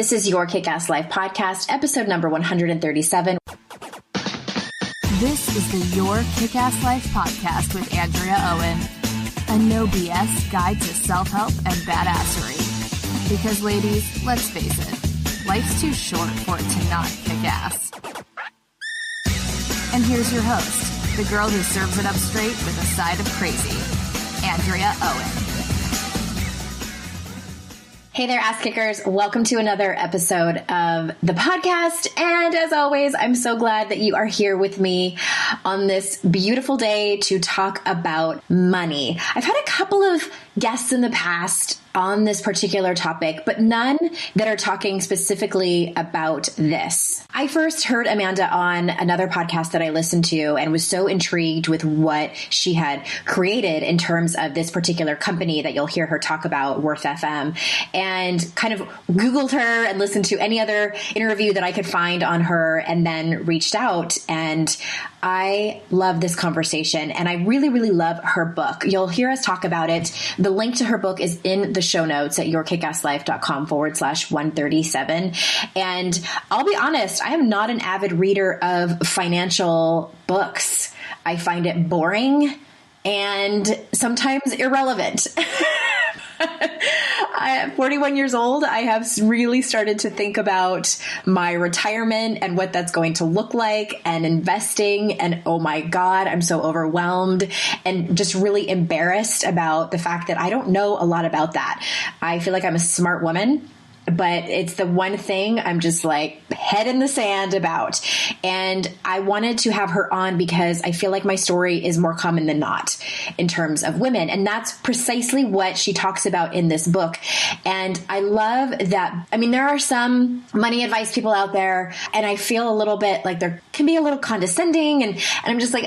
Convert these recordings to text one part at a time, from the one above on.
This is your Kick-Ass Life podcast, episode number 137. This is the Your Kick-Ass Life podcast with Andrea Owen, a no BS guide to self-help and badassery. Because ladies, let's face it, life's too short for it to not kick ass. And here's your host, the girl who serves it up straight with a side of crazy, Andrea Owen. Hey there, ass kickers. Welcome to another episode of the podcast. And as always, I'm so glad that you are here with me on this beautiful day to talk about money. I've had a couple of guests in the past on this particular topic, but none that are talking specifically about this. I first heard Amanda on another podcast that I listened to and was so intrigued with what she had created in terms of this particular company that you'll hear her talk about, Worth FM, and kind of Googled her and listened to any other interview that I could find on her and then reached out. And I love this conversation and I really, really love her book. You'll hear us talk about it. The link to her book is in the show notes at yourkickasslife.com/137. And I'll be honest, I am not an avid reader of financial books. I find it boring and sometimes irrelevant. At 41 years old, I have really started to think about my retirement and what that's going to look like and investing. And oh my God, I'm so overwhelmed and just really embarrassed about the fact that I don't know a lot about that. I feel like I'm a smart woman, but it's the one thing I'm just like head in the sand about. And I wanted to have her on because I feel like my story is more common than not in terms of women. And that's precisely what she talks about in this book. And I love that. I mean, there are some money advice people out there, and I feel a little bit like there can be a little condescending. And I'm just like,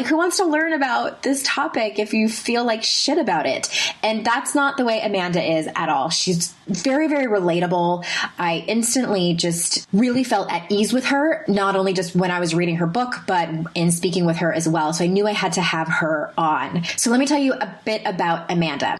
who wants to learn about this topic if you feel like shit about it? And that's not the way Amanda is at all. She's very, very relatable. I instantly just really felt at ease with her, not only just when I was reading her book, but in speaking with her as well. So I knew I had to have her on. So let me tell you a bit about Amanda.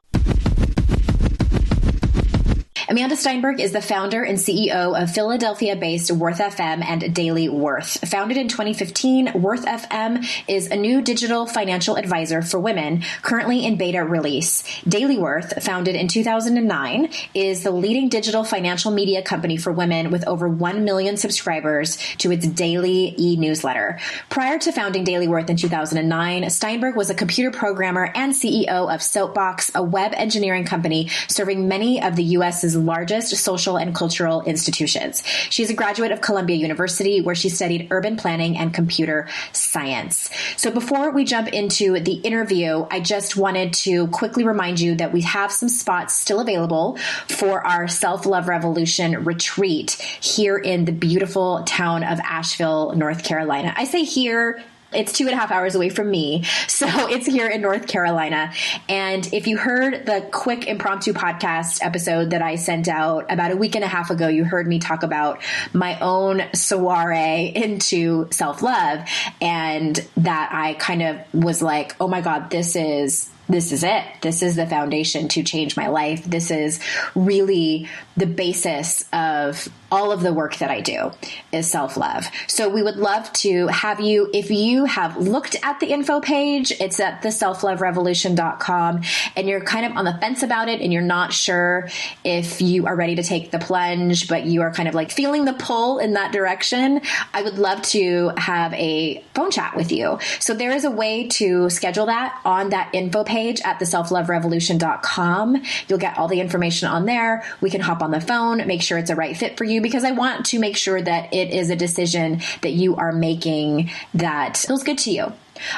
Amanda Steinberg is the founder and CEO of Philadelphia-based Worth FM and Daily Worth. Founded in 2015, Worth FM is a new digital financial advisor for women, currently in beta release. Daily Worth, founded in 2009, is the leading digital financial media company for women with over 1 million subscribers to its daily e-newsletter. Prior to founding Daily Worth in 2009, Steinberg was a computer programmer and CEO of Soapbox, a web engineering company serving many of the U.S.'s largest social and cultural institutions. She's a graduate of Columbia University, where she studied urban planning and computer science. So before we jump into the interview, I just wanted to quickly remind you that we have some spots still available for our Self-Love Revolution retreat here in the beautiful town of Asheville, North Carolina. I say here, it's 2.5 hours away from me. So it's here in North Carolina. And if you heard the quick impromptu podcast episode that I sent out about a week and a half ago, you heard me talk about my own soiree into self-love, and that I kind of was like, oh my God, this is it. This is the foundation to change my life. This is really the basis of all of the work that I do is self-love. So we would love to have you, if you have looked at the info page, it's at theselfloverevolution.com, and you're kind of on the fence about it and you're not sure if you are ready to take the plunge, but you are kind of like feeling the pull in that direction, I would love to have a phone chat with you. So there is a way to schedule that on that info page at theselfloverevolution.com. You'll get all the information on there. We can hop on the phone, make sure it's a right fit for you, because I want to make sure that it is a decision that you are making that feels good to you.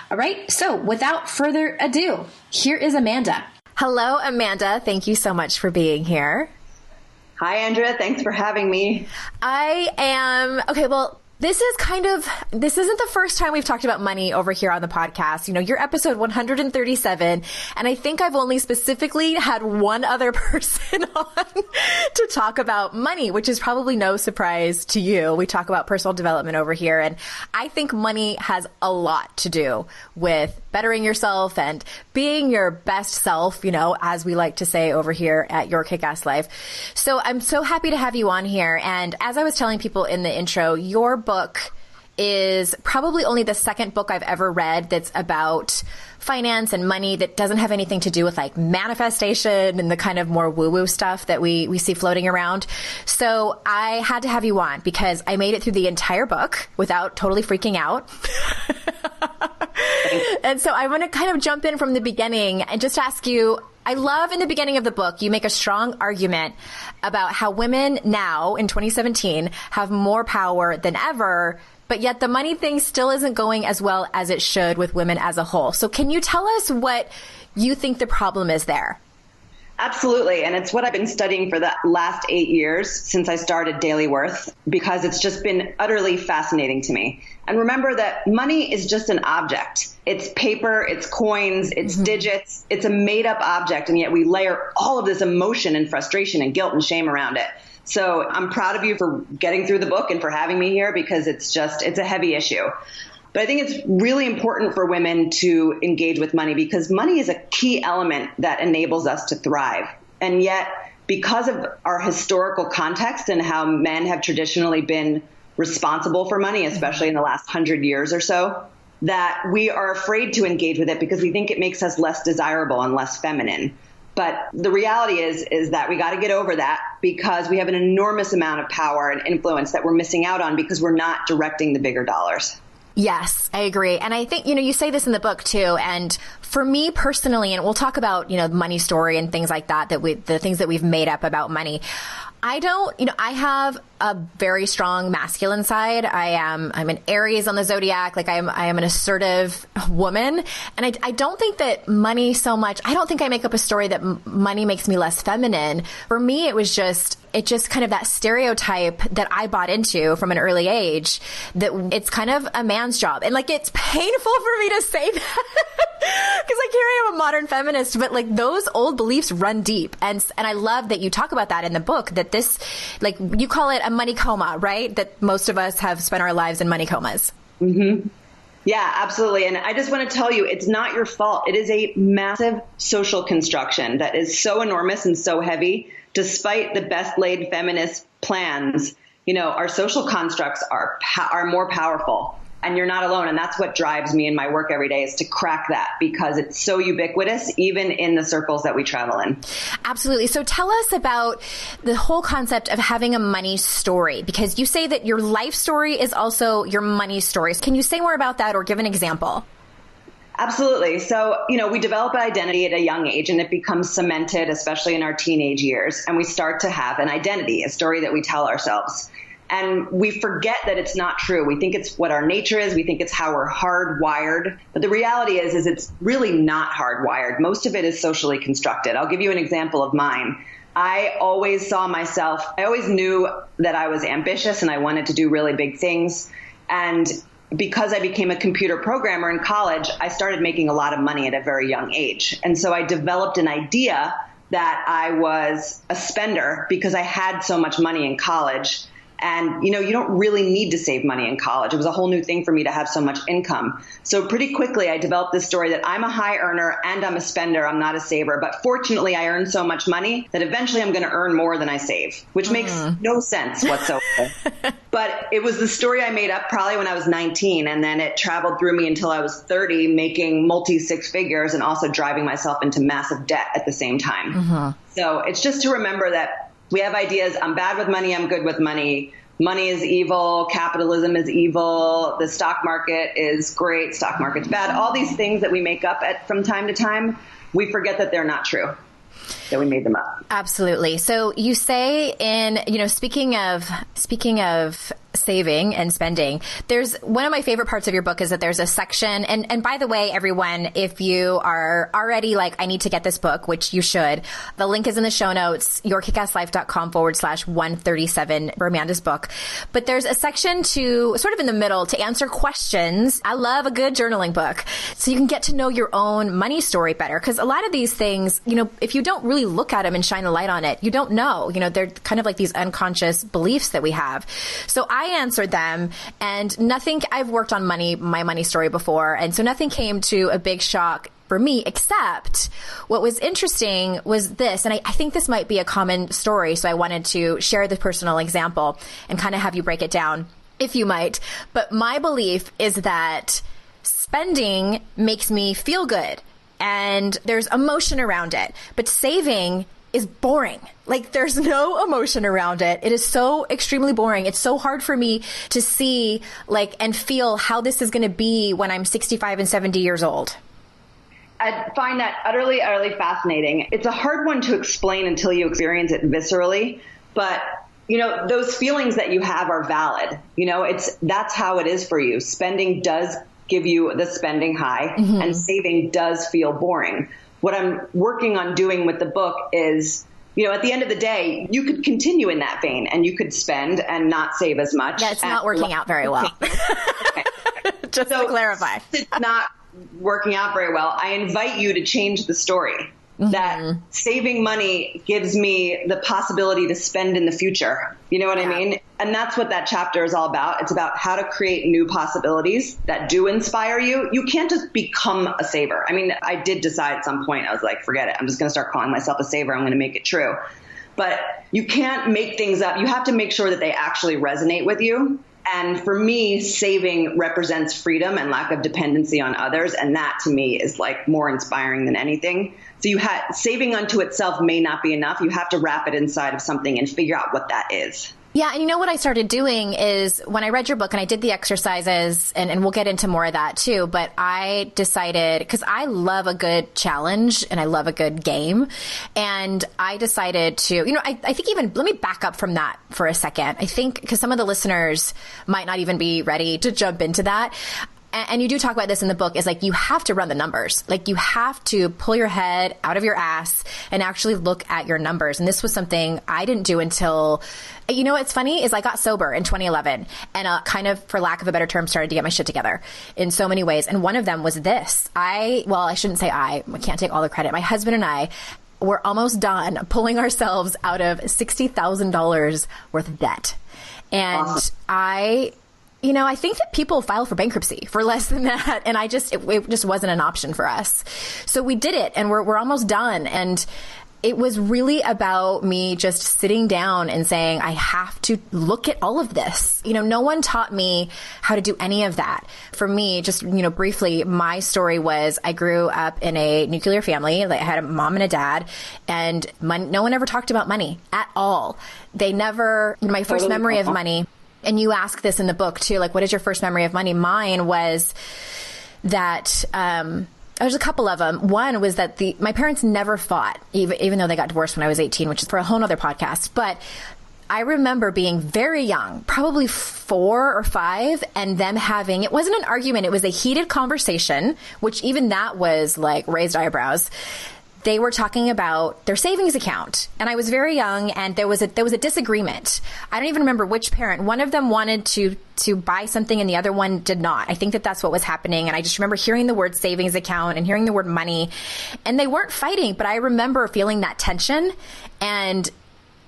All right. So without further ado, here is Amanda. Hello, Amanda. Thank you so much for being here. Hi, Andrea. Thanks for having me. Okay. Well, This isn't the first time we've talked about money over here on the podcast. You know, you're episode 137, and I think I've only specifically had one other person on to talk about money, which is probably no surprise to you. We talk about personal development over here, and I think money has a lot to do with bettering yourself and being your best self, you know, as we like to say over here at Your Kick-Ass Life. So I'm so happy to have you on here. And as I was telling people in the intro, your book is probably only the second book I've ever read that's about finance and money that doesn't have anything to do with like manifestation and the kind of more woo-woo stuff that we see floating around. So I had to have you on because I made it through the entire book without totally freaking out. And so I want to kind of jump in from the beginning and just ask you, I love in the beginning of the book, you make a strong argument about how women now in 2017 have more power than ever, but yet the money thing still isn't going as well as it should with women as a whole. So can you tell us what you think the problem is there? Absolutely. And it's what I've been studying for the last 8 years since I started Daily Worth, because it's just been utterly fascinating to me. And remember that money is just an object. It's paper, it's coins, it's digits, it's a made up object. And yet we layer all of this emotion and frustration and guilt and shame around it. So I'm proud of you for getting through the book and for having me here, because it's a heavy issue. But I think it's really important for women to engage with money because money is a key element that enables us to thrive. And yet, because of our historical context and how men have traditionally been responsible for money, especially in the last 100 years or so, that we are afraid to engage with it because we think it makes us less desirable and less feminine. But the reality is that we got to get over that because we have an enormous amount of power and influence that we're missing out on because we're not directing the bigger dollars. Yes, I agree. And I think, you say this in the book too. And for me personally, and we'll talk about, money story and things like that, the things that we've made up about money. I have a very strong masculine side. I'm an Aries on the zodiac. Like I am an assertive woman. And I don't think that money so much, I don't think I make up a story that money makes me less feminine. For me, it just kind of that stereotype that I bought into from an early age that it's kind of a man's job. And like, it's painful for me to say that because like here I am a modern feminist, but like those old beliefs run deep. And I love that you talk about that in the book, that this, like you call it a money coma, right? That most of us have spent our lives in money comas. Mm-hmm. Yeah, absolutely. And I just want to tell you, it's not your fault. It is a massive social construction that is so enormous and so heavy. Despite the best laid feminist plans, our social constructs are more powerful, and you're not alone. And that's what drives me in my work every day, is to crack that because it's so ubiquitous, even in the circles that we travel in. Absolutely. So tell us about the whole concept of having a money story, because you say that your life story is also your money stories. Can you say more about that or give an example? Absolutely. So, we develop an identity at a young age and it becomes cemented, especially in our teenage years. And we start to have an identity, a story that we tell ourselves. And we forget that it's not true. We think it's what our nature is. We think it's how we're hardwired. But the reality is it's really not hardwired. Most of it is socially constructed. I'll give you an example of mine. I always knew that I was ambitious and I wanted to do really big things. And because I became a computer programmer in college, I started making a lot of money at a very young age. And so I developed an idea that I was a spender because I had so much money in college. And, you don't really need to save money in college. It was a whole new thing for me to have so much income. So pretty quickly, I developed this story that I'm a high earner and I'm a spender. I'm not a saver. But fortunately, I earn so much money that eventually I'm going to earn more than I save, which makes no sense whatsoever. But it was the story I made up probably when I was 19. And then it traveled through me until I was 30, making multi-six figures and also driving myself into massive debt at the same time. So it's just to remember that we have ideas. I'm bad with money. I'm good with money. Money is evil. Capitalism is evil. The stock market is great. Stock market's bad. All these things that we make up from time to time, we forget that they're not true. that we made them up. Absolutely. So you say speaking of saving and spending, there's one of my favorite parts of your book is that there's a section. And by the way, everyone, if you are already like, I need to get this book, which you should, the link is in the show notes, yourkickasslife.com/137 for Amanda's book. But there's a section to sort of in the middle to answer questions. I love a good journaling book. So you can get to know your own money story better. Because a lot of these things, if you don't really look at them and shine the light on it, you don't know. They're kind of like these unconscious beliefs that we have. So I answered them, and I've worked on my money story before. And so nothing came to a big shock for me, except what was interesting was this, and I think this might be a common story. So I wanted to share the personal example and kind of have you break it down, if you might. But my belief is that spending makes me feel good and there's emotion around it, but saving is boring. Like there's no emotion around it. It is so extremely boring. It's so hard for me to see and feel how this is going to be when I'm 65 and 70 years old. I find that utterly, utterly fascinating. It's a hard one to explain until you experience it viscerally, but those feelings that you have are valid. That's how it is for you. Spending does give you the spending high, and saving does feel boring. What I'm working on doing with the book is, at the end of the day, you could continue in that vein and you could spend and not save as much. Yeah, it's not working out very well. Okay. Just to clarify. It's not working out very well. I invite you to change the story. That saving money gives me the possibility to spend in the future. You know what I mean? And that's what that chapter is all about. It's about how to create new possibilities that do inspire you. You can't just become a saver. I mean, I did decide at some point, I was like, forget it. I'm just going to start calling myself a saver. I'm going to make it true. But you can't make things up. You have to make sure that they actually resonate with you. And for me, saving represents freedom and lack of dependency on others. And that to me is more inspiring than anything. So saving unto itself may not be enough. You have to wrap it inside of something and figure out what that is. Yeah. And what I started doing is when I read your book and I did the exercises, and we'll get into more of that too, but I decided, because I love a good challenge and I love a good game. And I decided to, I think even, let me back up from that for a second. I think because some of the listeners might not even be ready to jump into that. And you do talk about this in the book, is you have to run the numbers. You have to pull your head out of your ass and actually look at your numbers. And this was something I didn't do until, what's funny is I got sober in 2011 and kind of, for lack of a better term, started to get my shit together in so many ways. And one of them was this. I shouldn't say I can't take all the credit. My husband and I were almost done pulling ourselves out of $60,000 worth of debt. And awesome. I think that people file for bankruptcy for less than that. And it just wasn't an option for us. So we did it, and we're almost done. And it was really about me just sitting down and saying, I have to look at all of this. No one taught me how to do any of that. For me, just, briefly, my story was I grew up in a nuclear family. I had a mom and a dad, and no one ever talked about money at all. They never, my first memory of money. And you ask this in the book too, what is your first memory of money? Mine was that, there's a couple of them. One was that my parents never fought, even though they got divorced when I was 18, which is for a whole nother podcast. But I remember being very young, probably 4 or 5, and them having, it wasn't an argument, it was a heated conversation, which even that was raised eyebrows. They were talking about their savings account, and I was very young, and there was a disagreement. I don't even remember which parent. One of them wanted to buy something and the other one did not. I think that's what was happening. And I just remember hearing the word savings account and hearing the word money, and they weren't fighting, but I remember feeling that tension, and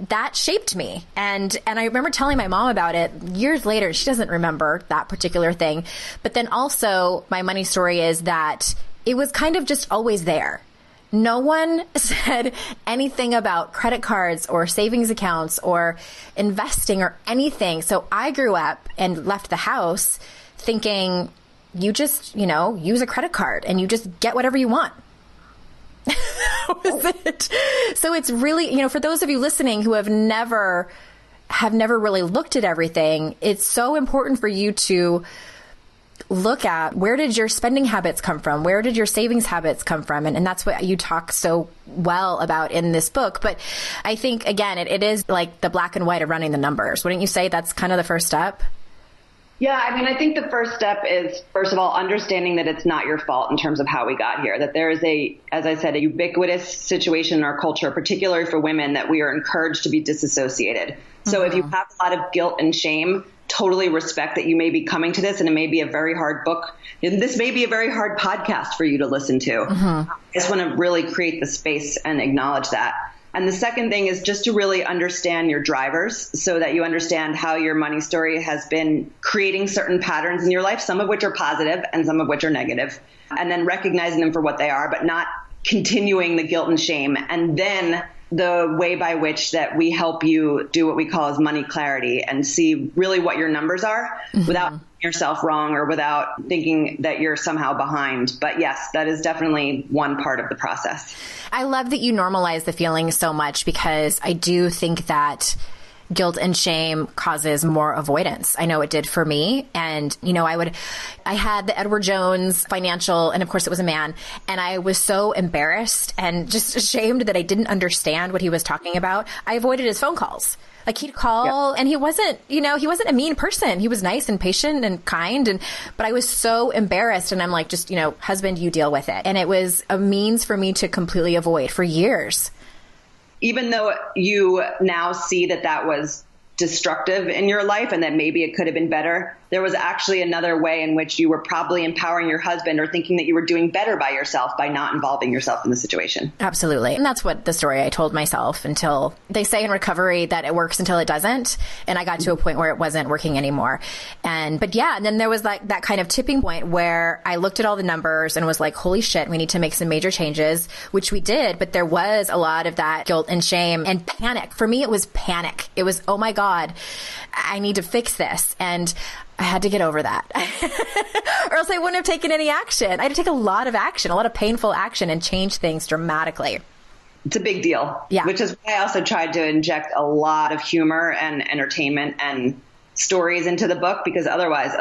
that shaped me. And I remember telling my mom about it years later. She doesn't remember that particular thing. But then also my money story is that it was kind of just always there. No one said anything about credit cards or savings accounts or investing or anything. So I grew up and left the house thinking you just, use a credit card and you just get whatever you want. That was it. So it's really, for those of you listening who have never really looked at everything, it's so important for you to look at where did your spending habits come from? Where did your savings habits come from? And that's what you talk so well about in this book. But I think, again, it is like the black and white of running the numbers. Wouldn't you say that's kind of the first step? Yeah, I mean, I think the first step is, first of all, understanding that it's not your fault in terms of how we got here, that there is as I said, a ubiquitous situation in our culture, particularly for women, that we are encouraged to be disassociated. So if you have a lot of guilt and shame, totally respect that you may be coming to this, and it may be a very hard book. And this may be a very hard podcast for you to listen to. I just want to really create the space and acknowledge that. And the second thing is just to really understand your drivers so that you understand how your money story has been creating certain patterns in your life, some of which are positive and some of which are negative, and then recognizing them for what they are, but not continuing the guilt and shame. And then the way by which that we help you do what we call as money clarity and see really what your numbers are without making yourself wrong or without thinking that you're somehow behind. But yes, that is definitely one part of the process. I love that you normalize the feeling so much, because I do think that guilt and shame causes more avoidance. I know it did for me. And, I had the Edward Jones financial, and of course it was a man. And I was so embarrassed and just ashamed that I didn't understand what he was talking about. I avoided his phone calls. Like, he'd call and he wasn't a mean person. He was nice and patient and kind. But I was so embarrassed, and I'm like, just, husband, you deal with it. And it was a means for me to completely avoid for years. Even though you now see that that was destructive in your life and that maybe it could have been better, there was actually another way in which you were probably empowering your husband or thinking that you were doing better by yourself by not involving yourself in the situation. Absolutely. And that's what the story I told myself, until they say in recovery that it works until it doesn't. And I got to a point where it wasn't working anymore. And then there was like that kind of tipping point where I looked at all the numbers and was like, holy shit, we need to make some major changes, which we did. But there was a lot of that guilt and shame and panic. For me, it was panic. It was, oh my God, I need to fix this. And I had to get over that or else I wouldn't have taken any action. I had to take a lot of action, a lot of painful action, and change things dramatically. It's a big deal, which is why I also tried to inject a lot of humor and entertainment and stories into the book, because otherwise,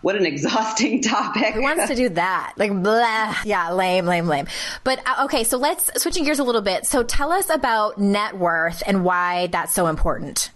what an exhausting topic. Who wants to do that? Like, blah. Yeah, lame. But okay, so let's switching gears a little bit. So tell us about net worth and why that's so important.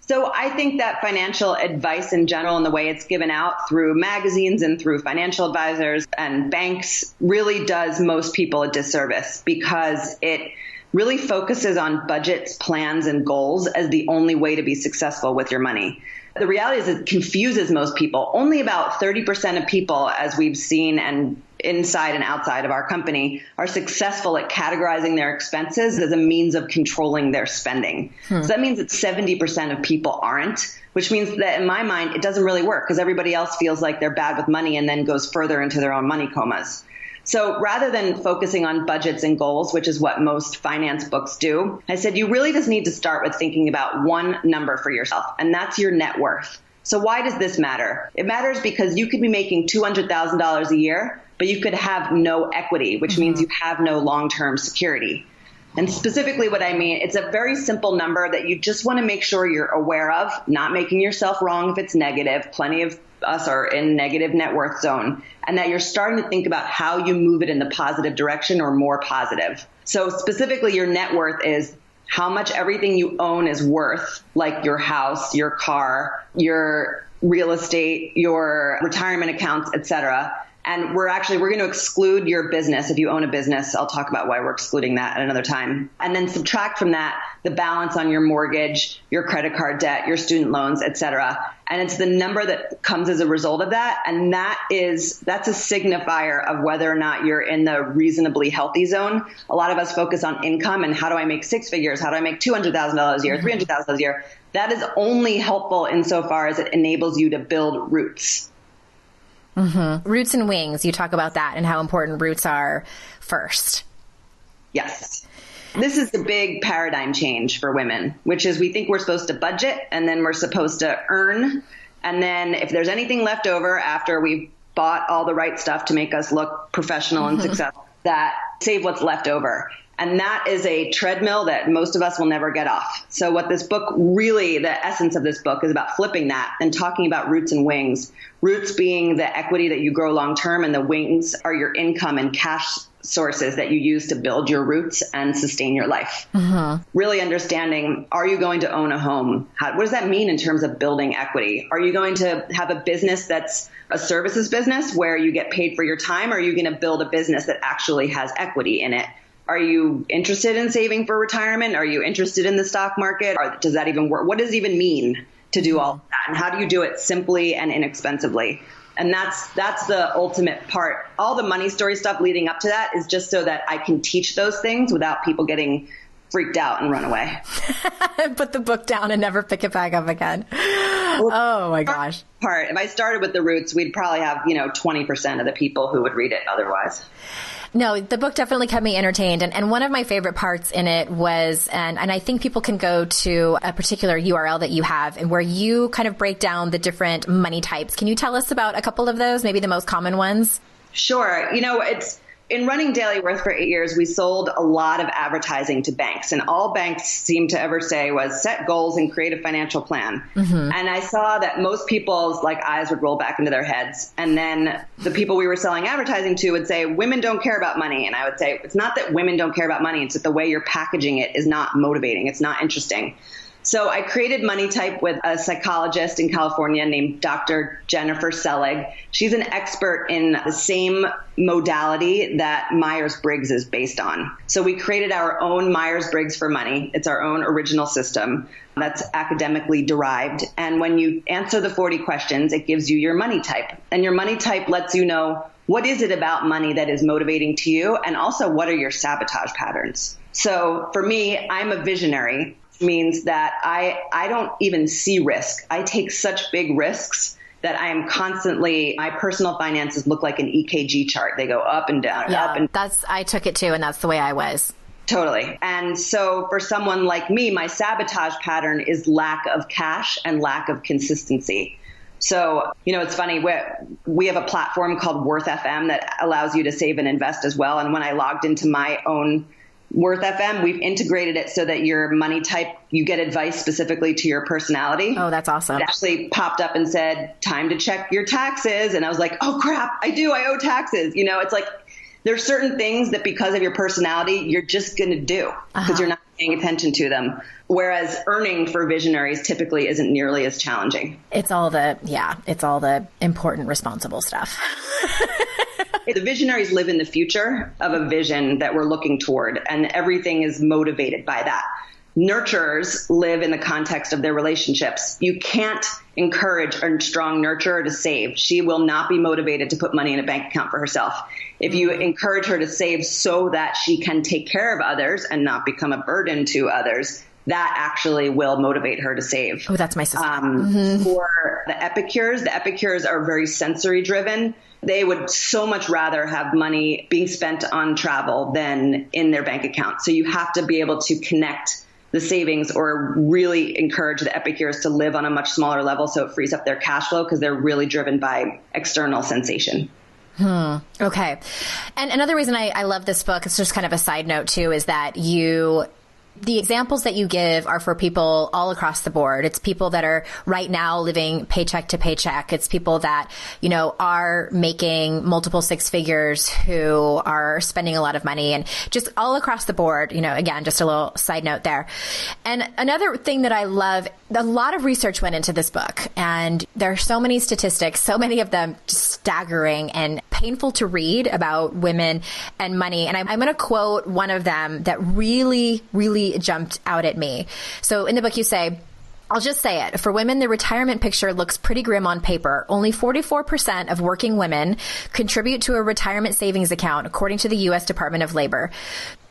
So I think that financial advice in general and the way it's given out through magazines and through financial advisors and banks really does most people a disservice, because it really focuses on budgets, plans, and goals as the only way to be successful with your money. The reality is it confuses most people. Only about 30% of people, as we've seen and inside and outside of our company, are successful at categorizing their expenses as a means of controlling their spending. So that means that 70% of people aren't, which means that in my mind, it doesn't really work, because everybody else feels like they're bad with money and then goes further into their own money comas. So rather than focusing on budgets and goals, which is what most finance books do, I said you really just need to start with thinking about one number for yourself, and that's your net worth. So why does this matter? It matters because you could be making $200,000 a year, but you could have no equity, which means you have no long-term security. And specifically what I mean, it's a very simple number that you just want to make sure you're aware of, not making yourself wrong if it's negative. Plenty of us are in negative net worth zone, and that you're starting to think about how you move it in the positive direction or more positive. So specifically, your net worth is how much everything you own is worth, like your house, your car, your real estate, your retirement accounts, etc. And we're going to exclude your business. If you own a business, I'll talk about why we're excluding that at another time. And then subtract from that the balance on your mortgage, your credit card debt, your student loans, etc. And it's the number that comes as a result of that. And that's a signifier of whether or not you're in the reasonably healthy zone. A lot of us focus on income and how do I make six figures? How do I make $200,000 a year, $300,000 a year? That is only helpful insofar as it enables you to build roots. Roots and wings. You talk about that and how important roots are first. Yes. This is the big paradigm change for women, which is we think we're supposed to budget and then we're supposed to earn. And then if there's anything left over after we've bought all the right stuff to make us look professional and successful, that save what's left over. And that is a treadmill that most of us will never get off. So what this book really, the essence of this book is about flipping that and talking about roots and wings. Roots being the equity that you grow long term, and the wings are your income and cash sources that you use to build your roots and sustain your life. Really understanding, are you going to own a home? What does that mean in terms of building equity? Are you going to have a business that's a services business where you get paid for your time? Or are you going to build a business that actually has equity in it? Are you interested in saving for retirement? Are you interested in the stock market? Or does that even work? What does it even mean to do all of that? And how do you do it simply and inexpensively? And that's the ultimate part. All the money story stuff leading up to that is just so that I can teach those things without people getting freaked out and run away. Put the book down and never pick it back up again. Oh my gosh. If I started with the roots, we'd probably have, 20% of the people who would read it otherwise. No, the book definitely kept me entertained. And one of my favorite parts in it was, and I think people can go to a particular URL that you have and where you kind of break down the different money types. Can you tell us about a couple of those, maybe the most common ones? Sure. It's in running Daily Worth for 8 years, we sold a lot of advertising to banks, and all banks seemed to ever say was set goals and create a financial plan. And I saw that most people's eyes would roll back into their heads. And then the people we were selling advertising to would say, women don't care about money. And I would say, it's not that women don't care about money. It's that the way you're packaging it is not motivating. It's not interesting. So I created Money Type with a psychologist in California named Dr. Jennifer Selig. She's an expert in the same modality that Myers-Briggs is based on. So we created our own Myers-Briggs for money. It's our own original system that's academically derived. And when you answer the 40 questions, it gives you your money type. And your money type lets you know what is it about money that is motivating to you, and also what are your sabotage patterns. So for me, I'm a visionary. Means that I don't even see risk. I take such big risks that I am constantly, my personal finances look like an EKG chart. They go up and down, up and down. I took it too, and that's the way I was. Totally. And so for someone like me, my sabotage pattern is lack of cash and lack of consistency. So, it's funny, we have a platform called Worth FM that allows you to save and invest as well. And when I logged into my own Worth FM, we've integrated it so that your money type, you get advice specifically to your personality. Oh, that's awesome. It actually popped up and said, time to check your taxes. And I was like, oh crap, I owe taxes. It's like, there's certain things that because of your personality, you're just going to do because you're not paying attention to them. Whereas earning for visionaries typically isn't nearly as challenging. It's all the important, responsible stuff. The visionaries live in the future of a vision that we're looking toward, and everything is motivated by that. Nurturers live in the context of their relationships. You can't encourage a strong nurturer to save. She will not be motivated to put money in a bank account for herself. If you encourage her to save so that she can take care of others and not become a burden to others, that actually will motivate her to save. Oh, that's my sister. For the epicures are very sensory driven. They would so much rather have money being spent on travel than in their bank account. So you have to be able to connect the savings or really encourage the epicures to live on a much smaller level so it frees up their cash flow because they're really driven by external sensation. Okay. And another reason I love this book, it's just kind of a side note too, is that the examples that you give are for people all across the board. It's people that are right now living paycheck to paycheck. It's people that, are making multiple six figures who are spending a lot of money, and just all across the board, again, just a little side note there. And another thing that I love, a lot of research went into this book, and there are so many statistics, so many of them just staggering and painful to read about women and money. And I'm going to quote one of them that really, really jumped out at me. So in the book you say, I'll just say it. For women, the retirement picture looks pretty grim on paper. Only 44% of working women contribute to a retirement savings account, according to the U.S. Department of Labor.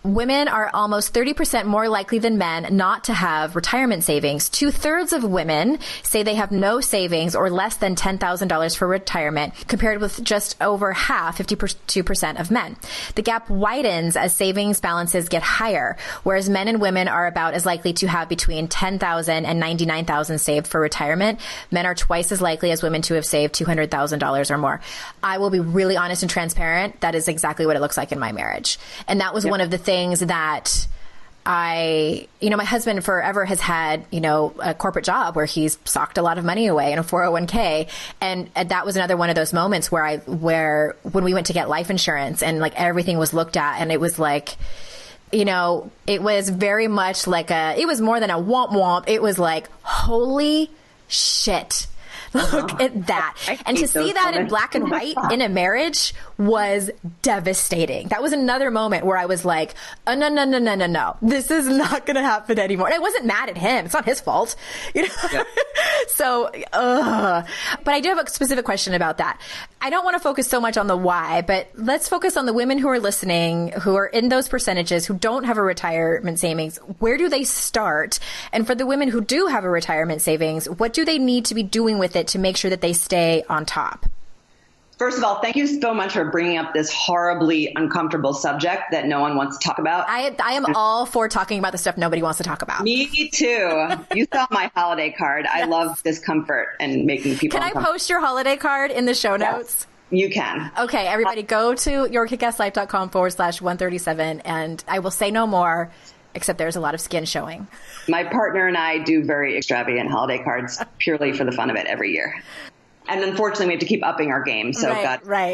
Women are almost 30% more likely than men not to have retirement savings. 2/3 of women say they have no savings or less than $10,000 for retirement, compared with just over half, 52% of men. The gap widens as savings balances get higher, whereas men and women are about as likely to have between $10,000 and $99,000 saved for retirement. Men are twice as likely as women to have saved $200,000 or more. I will be really honest and transparent. That is exactly what it looks like in my marriage. And that was one of the things things that my husband forever has had, a corporate job where he's socked a lot of money away in a 401k. And that was another one of those moments where when we went to get life insurance and like everything was looked at and it was like, it was very much like it was more than a womp womp. It was like, holy shit. Look at that. And to see that in black and white in a marriage was devastating. That was another moment where I was like, oh, no. This is not going to happen anymore. And I wasn't mad at him. It's not his fault. Yeah. So, but I do have a specific question about that. I don't want to focus so much on the why, but let's focus on the women who are listening, who are in those percentages, who don't have a retirement savings. Where do they start? And for the women who do have a retirement savings, what do they need to be doing with it to make sure that they stay on top? First of all, thank you so much for bringing up this horribly uncomfortable subject that no one wants to talk about. I am all for talking about the stuff nobody wants to talk about. Me too. You saw my holiday card. Yes. I love discomfort and making people Can I post your holiday card in the show notes? Yes, you can. Okay, everybody go to yourkickasslife.com/137 and I will say no more, except there's a lot of skin showing. My partner and I do very extravagant holiday cards purely for the fun of it every year. And unfortunately, we have to keep upping our game. So right.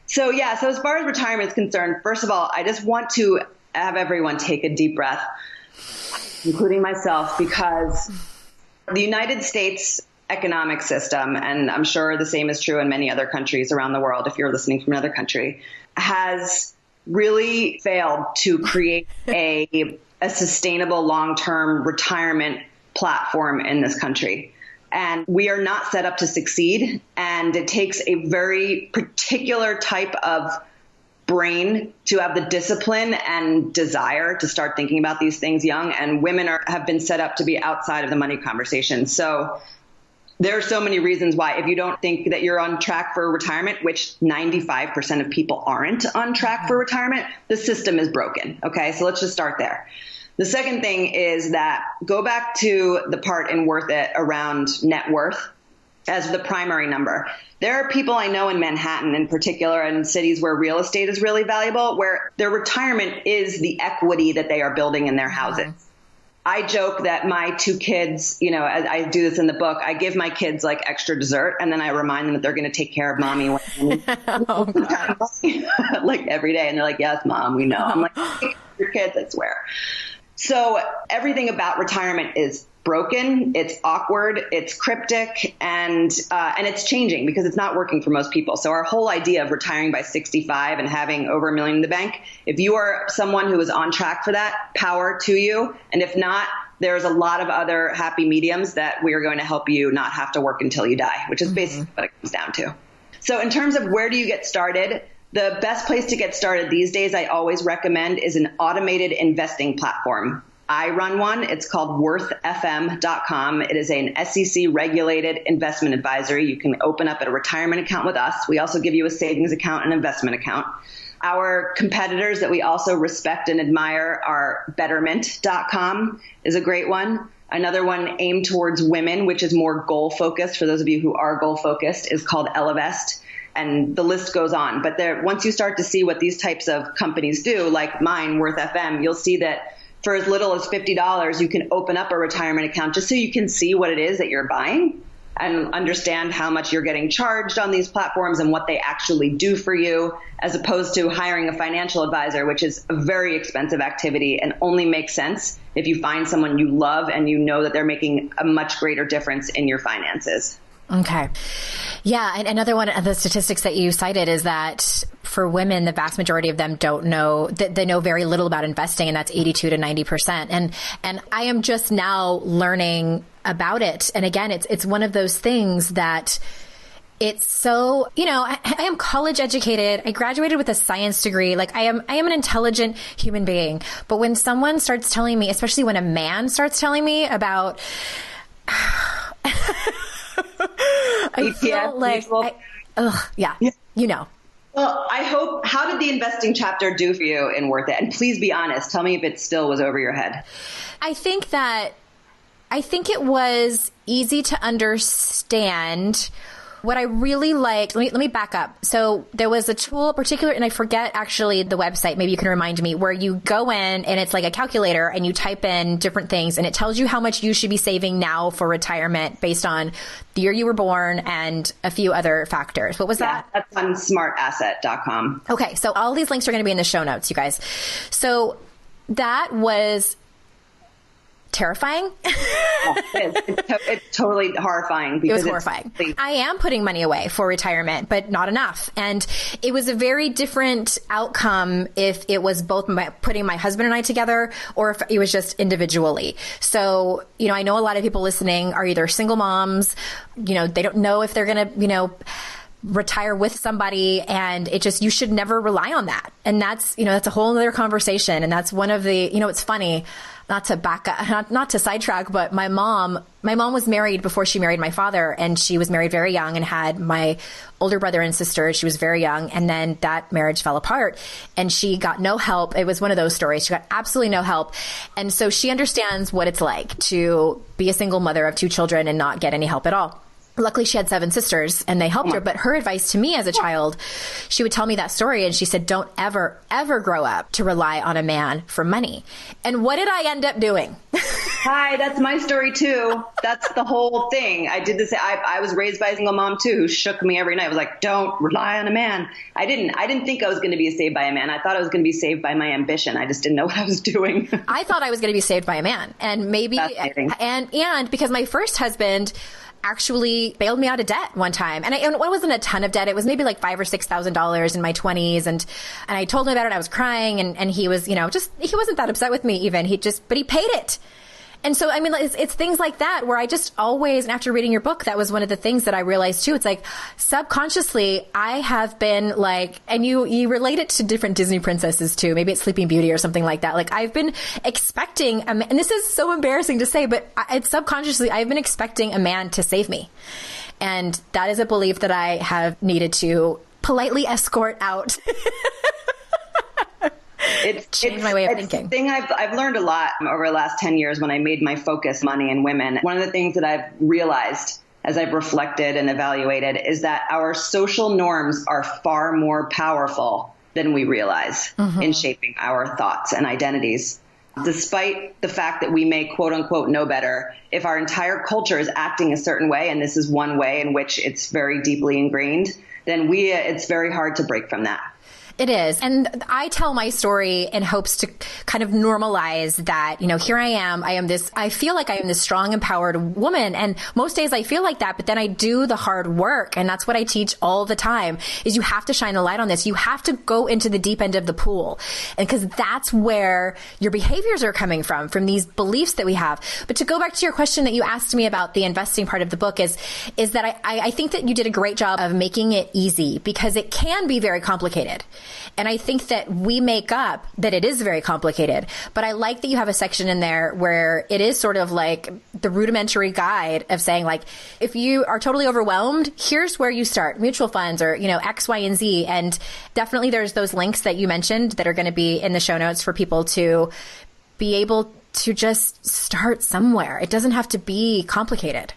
So as far as retirement is concerned, first of all, I just want to have everyone take a deep breath, including myself, because the United States economic system, and I'm sure the same is true in many other countries around the world, if you're listening from another country, has really failed to create a sustainable long-term retirement platform in this country. And we are not set up to succeed. And it takes a very particular type of brain to have the discipline and desire to start thinking about these things young. And women have been set up to be outside of the money conversation. So there are so many reasons why, if you don't think that you're on track for retirement, which 95% of people aren't on track for retirement, the system is broken. Okay, so let's just start there. The second thing is that go back to the part in Worth It around net worth as the primary number. There are people I know in Manhattan in particular and cities where real estate is really valuable, where their retirement is the equity that they are building in their houses. I joke that my two kids, I do this in the book, I give my kids like extra dessert and then I remind them that they're going to take care of mommy like every day. And they're like, yes, mom, we know. I'm like, take your kids, I swear. So everything about retirement is broken, it's awkward, it's cryptic, and it's changing because it's not working for most people. So our whole idea of retiring by 65 and having over $1 million in the bank, if you are someone who is on track for that, power to you. And if not, there's a lot of other happy mediums that we are going to help you not have to work until you die, which is basically what it comes down to. So in terms of where do you get started, the best place to get started these days, I always recommend, is an automated investing platform. I run one. It's called worthfm.com. It is an SEC regulated investment advisory. You can open up a retirement account with us. We also give you a savings account and investment account. Our competitors that we also respect and admire are betterment.com is a great one. Another one aimed towards women, which is more goal focused. For those of you who are goal focused, is called Ellevest. And the list goes on. But once you start to see what these types of companies do, like mine, Worth FM, you'll see that for as little as $50, you can open up a retirement account just so you can see what it is that you're buying and understand how much you're getting charged on these platforms and what they actually do for you, as opposed to hiring a financial advisor, which is a very expensive activity and only makes sense if you find someone you love and you know that they're making a much greater difference in your finances. Okay. Yeah. And another one of the statistics that you cited is that for women, the vast majority of them don't know that they know very little about investing, and that's 82 to 90%. And I am just now learning about it. And again, it's one of those things that it's so, I am college educated. I graduated with a science degree. Like I am an intelligent human being. But when someone starts telling me, especially when a man starts telling me about I feel like, yeah. Well, how did the investing chapter do for you in Worth It? And please be honest. Tell me if it still was over your head. I think it was easy to understand What I really liked, let me back up. So there was a tool particular, and I forget actually the website, maybe you can remind me, where you go in and it's like a calculator and you type in different things and it tells you how much you should be saving now for retirement based on the year you were born and a few other factors. What was that? That's on smartasset.com. Okay. So all these links are going to be in the show notes, you guys. So that was terrifying. It's totally horrifying. Because it was horrifying. I am putting money away for retirement, but not enough. And it was a very different outcome if it was both putting my husband and I together or if it was just individually. So, I know a lot of people listening are either single moms, they don't know if they're going to, retire with somebody, and you should never rely on that. And that's, that's a whole other conversation. And that's one of the, it's funny, not to back up, not to sidetrack, but my mom was married before she married my father, and she was married very young and had my older brother and sister. She was very young. And then that marriage fell apart and she got no help. It was one of those stories. She got absolutely no help. And so she understands what it's like to be a single mother of 2 children and not get any help at all. Luckily, she had 7 sisters and they helped her. But her advice to me as a child, she would tell me that story and she said, don't ever, ever grow up to rely on a man for money. And what did I end up doing? Hi, that's my story too. That's the whole thing. I did this. I was raised by a single mom too, who shook me every night. I was like, don't rely on a man. I didn't think I was going to be saved by a man. I thought I was going to be saved by my ambition. I just didn't know what I was doing. I thought I was going to be saved by a man, and maybe, and because my first husband actually bailed me out of debt one time. And it wasn't a ton of debt. It was maybe like $5,000 or $6,000 in my 20s. And I told him about it. I was crying and he was, he wasn't that upset with me even. But he paid it. And so, it's things like that where I just always, and after reading your book, that was one of the things that I realized too. It's like subconsciously I have been like, and you relate it to different Disney princesses too. Maybe it's Sleeping Beauty or something like that. Like I've been expecting, and this is so embarrassing to say, but it's subconsciously, I've been expecting a man to save me. And that is a belief that I have needed to politely escort out. It's my way of thinking. The thing I've learned a lot over the last 10 years when I made my focus money and women. One of the things that I've realized as I've reflected and evaluated is that our social norms are far more powerful than we realize in shaping our thoughts and identities. Despite the fact that we may quote unquote know better, if our entire culture is acting a certain way, and this is one way in which it's very deeply ingrained, then it's very hard to break from that. It is. And I tell my story in hopes to kind of normalize that, here I feel like I am this strong, empowered woman. And most days I feel like that, but then I do the hard work. And that's what I teach all the time is you have to shine the light on this. You have to go into the deep end of the pool. And because that's where your behaviors are coming from these beliefs that we have. But to go back to your question that you asked me about the investing part of the book is that I think that you did a great job of making it easy because it can be very complicated. And I think that we make up that it is very complicated, but I like that you have a section in there where it is sort of like the rudimentary guide of saying like, if you are totally overwhelmed, here's where you start mutual funds or, X, Y, and Z. And definitely there's those links that you mentioned that are going to be in the show notes for people to be able to just start somewhere. It doesn't have to be complicated.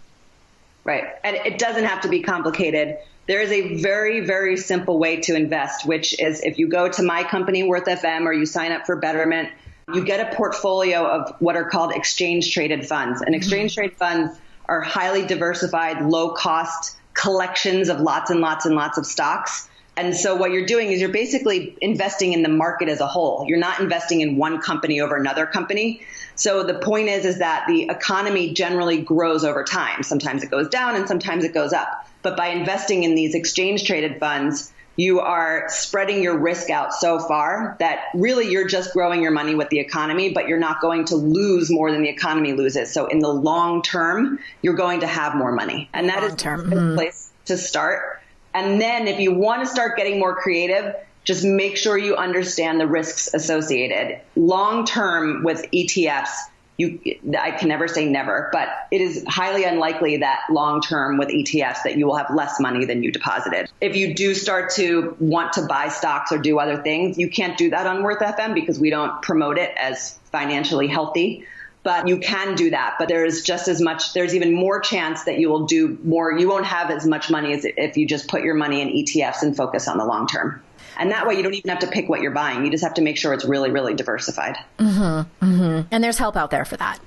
Right. And it doesn't have to be complicated. There is a very, very simple way to invest, which is if you go to my company, Worth FM, or you sign up for Betterment, you get a portfolio of what are called exchange traded funds. And exchange traded funds are highly diversified, low cost collections of lots and lots and lots of stocks. And so what you're doing is you're basically investing in the market as a whole. You're not investing in one company over another company. So the point is that the economy generally grows over time. Sometimes it goes down and sometimes it goes up. But by investing in these exchange traded funds, you are spreading your risk out so far that really you're just growing your money with the economy, but you're not going to lose more than the economy loses. So in the long term, you're going to have more money. And that is the place to start. And then if you want to start getting more creative, just make sure you understand the risks associated. Long term with ETFs, I can never say never, but it is highly unlikely that long term with ETFs that you will have less money than you deposited. If you do start to want to buy stocks or do other things, you can't do that on Worth FM because we don't promote it as financially healthy. but you can do that. But there's even more chance that you will do more. You won't have as much money as if you just put your money in ETFs and focus on the long term. And that way you don't even have to pick what you're buying. You just have to make sure it's really, really diversified. Mm-hmm, mm-hmm. And there's help out there for that.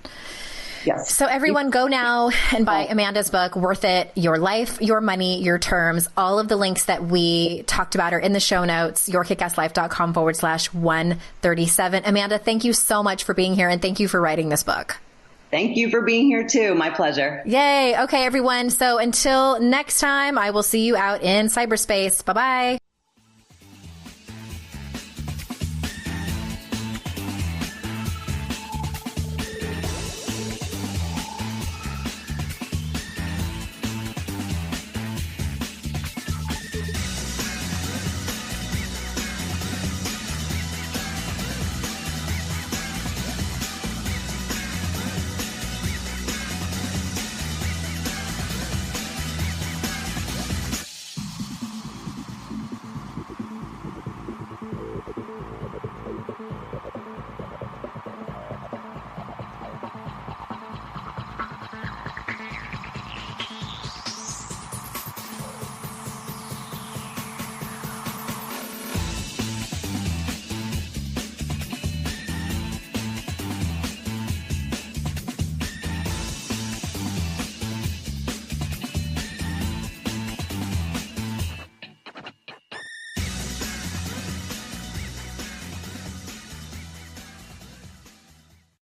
Yes. So everyone go now and buy Amanda's book, Worth It, Your Life, Your Money, Your Terms. All of the links that we talked about are in the show notes, yourkickasslife.com/137. Amanda, thank you so much for being here, and thank you for writing this book. Thank you for being here too. My pleasure. Yay. Okay, everyone. So until next time, I will see you out in cyberspace. Bye-bye.